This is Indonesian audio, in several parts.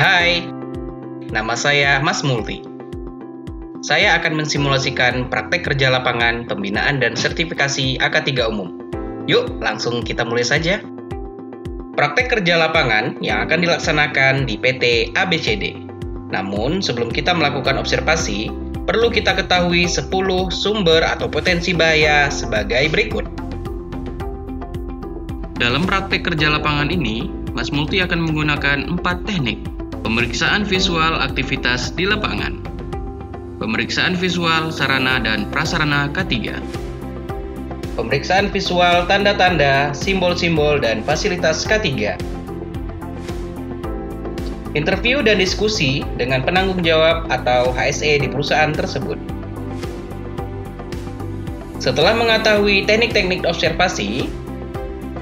Hai, nama saya Mas Multi. Saya akan mensimulasikan praktek kerja lapangan, pembinaan, dan sertifikasi AK3 umum. Yuk, langsung kita mulai saja. Praktek kerja lapangan yang akan dilaksanakan di PT ABCD. Namun, sebelum kita melakukan observasi, perlu kita ketahui 10 sumber atau potensi bahaya sebagai berikut. Dalam praktek kerja lapangan ini, Mas Multi akan menggunakan 4 teknik. Pemeriksaan visual aktivitas di lapangan, pemeriksaan visual sarana dan prasarana K3, pemeriksaan visual tanda-tanda, simbol-simbol, dan fasilitas K3, interview dan diskusi dengan penanggung jawab atau HSE di perusahaan tersebut. Setelah mengetahui teknik-teknik observasi,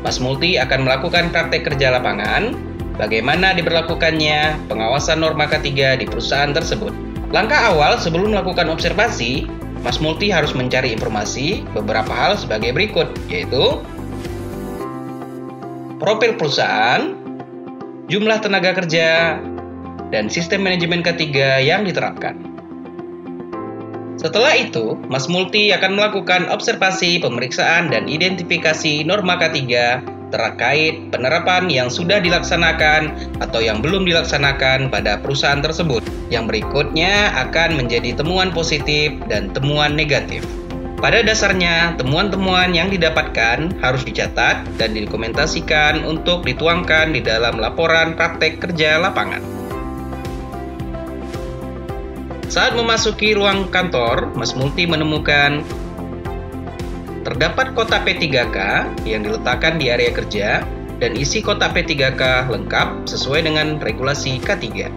Mas Multi akan melakukan praktek kerja lapangan, bagaimana diberlakukannya pengawasan norma K3 di perusahaan tersebut. Langkah awal sebelum melakukan observasi, Mas Multi harus mencari informasi beberapa hal sebagai berikut, yaitu profil perusahaan, jumlah tenaga kerja, dan sistem manajemen K3 yang diterapkan. Setelah itu, Mas Multi akan melakukan observasi, pemeriksaan, dan identifikasi norma K3 terkait penerapan yang sudah dilaksanakan atau yang belum dilaksanakan pada perusahaan tersebut. Yang berikutnya akan menjadi temuan positif dan temuan negatif. Pada dasarnya, temuan-temuan yang didapatkan harus dicatat dan didokumentasikan untuk dituangkan di dalam laporan praktek kerja lapangan. Saat memasuki ruang kantor, Mas Multi menemukan terdapat kotak P3K yang diletakkan di area kerja dan isi kotak P3K lengkap sesuai dengan regulasi K3.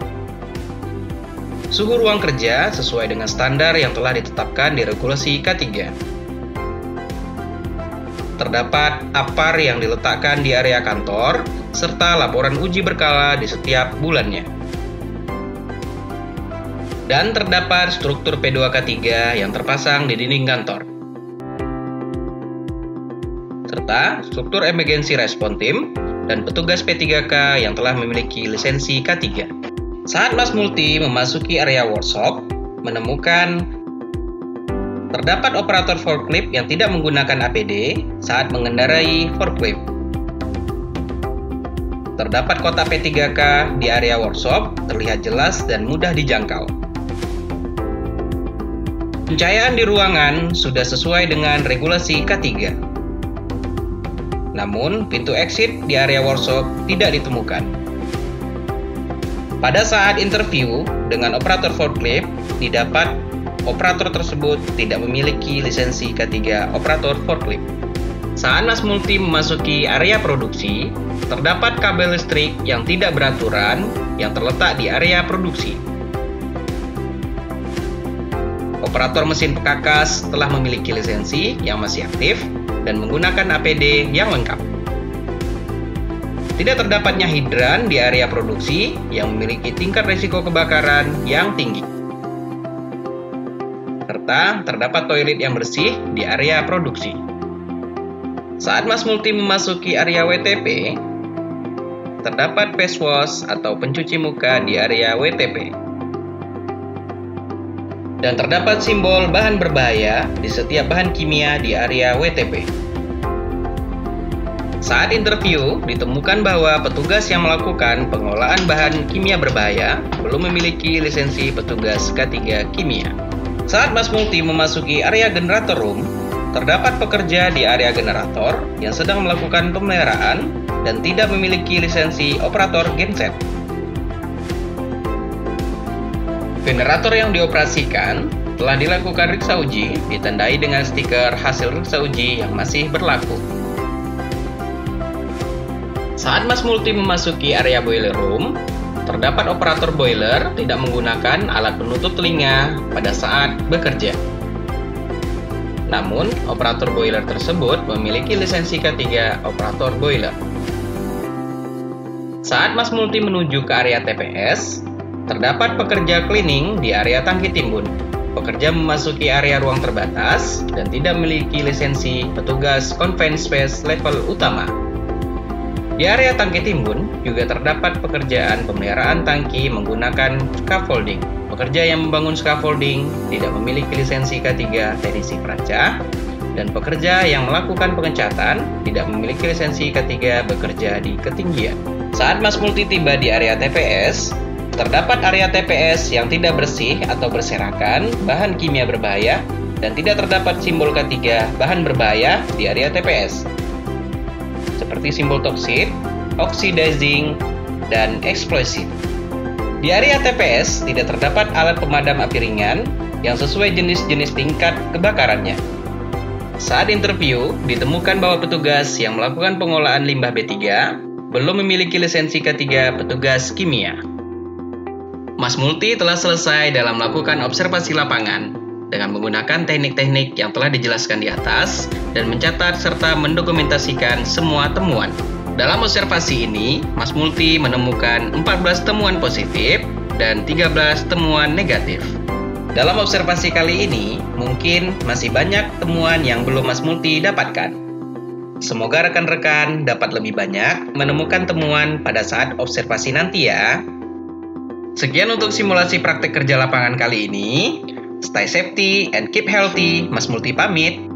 Suhu ruang kerja sesuai dengan standar yang telah ditetapkan di regulasi K3. Terdapat APAR yang diletakkan di area kantor serta laporan uji berkala di setiap bulannya. Dan terdapat struktur P2K3 yang terpasang di dinding kantor. Serta struktur emergency response team dan petugas P3K yang telah memiliki lisensi K3. Saat Mas Multi memasuki area workshop, menemukan terdapat operator forklift yang tidak menggunakan APD saat mengendarai forklift. Terdapat kotak P3K di area workshop terlihat jelas dan mudah dijangkau. Pencahayaan di ruangan sudah sesuai dengan regulasi K3. Namun, pintu exit di area workshop tidak ditemukan. Pada saat interview dengan operator forklift, didapat operator tersebut tidak memiliki lisensi K3 operator forklift. Saat Mas Multi memasuki area produksi, terdapat kabel listrik yang tidak beraturan yang terletak di area produksi. Operator mesin pekakas telah memiliki lisensi yang masih aktif dan menggunakan APD yang lengkap. Tidak terdapatnya hidran di area produksi yang memiliki tingkat risiko kebakaran yang tinggi. Serta terdapat toilet yang bersih di area produksi. Saat Mas Multi memasuki area WTP, terdapat face wash atau pencuci muka di area WTP. Dan terdapat simbol bahan berbahaya di setiap bahan kimia di area WTP. Saat interview, ditemukan bahwa petugas yang melakukan pengolahan bahan kimia berbahaya belum memiliki lisensi petugas K3 kimia. Saat Mas Multi memasuki area generator room, terdapat pekerja di area generator yang sedang melakukan pemeliharaan dan tidak memiliki lisensi operator genset. Generator yang dioperasikan telah dilakukan riksa uji, ditandai dengan stiker hasil riksa uji yang masih berlaku. Saat Mas Multi memasuki area boiler room, terdapat operator boiler tidak menggunakan alat penutup telinga pada saat bekerja. Namun, operator boiler tersebut memiliki lisensi K3 operator boiler. Saat Mas Multi menuju ke area TPS, terdapat pekerja cleaning di area tangki timbun. Pekerja memasuki area ruang terbatas dan tidak memiliki lisensi petugas confined space level utama. Di area tangki timbun juga terdapat pekerjaan pemeliharaan tangki menggunakan scaffolding. Pekerja yang membangun scaffolding tidak memiliki lisensi K3 teknisi perancang, dan pekerja yang melakukan pengecatan tidak memiliki lisensi K3 bekerja di ketinggian. Saat Mas Multi tiba di area TPS, terdapat area TPS yang tidak bersih atau berserakan bahan kimia berbahaya dan tidak terdapat simbol K3 bahan berbahaya di area TPS, seperti simbol toxic, oxidizing, dan explosive. Di area TPS tidak terdapat alat pemadam api ringan yang sesuai jenis-jenis tingkat kebakarannya. Saat interview, ditemukan bahwa petugas yang melakukan pengolahan limbah B3 belum memiliki lisensi K3 petugas kimia. Mas Multi telah selesai dalam melakukan observasi lapangan dengan menggunakan teknik-teknik yang telah dijelaskan di atas dan mencatat serta mendokumentasikan semua temuan. Dalam observasi ini, Mas Multi menemukan 14 temuan positif dan 13 temuan negatif. Dalam observasi kali ini, mungkin masih banyak temuan yang belum Mas Multi dapatkan. Semoga rekan-rekan dapat lebih banyak menemukan temuan pada saat observasi nanti ya. Sekian untuk simulasi praktek kerja lapangan kali ini. Stay safety and keep healthy. Mas Multi pamit.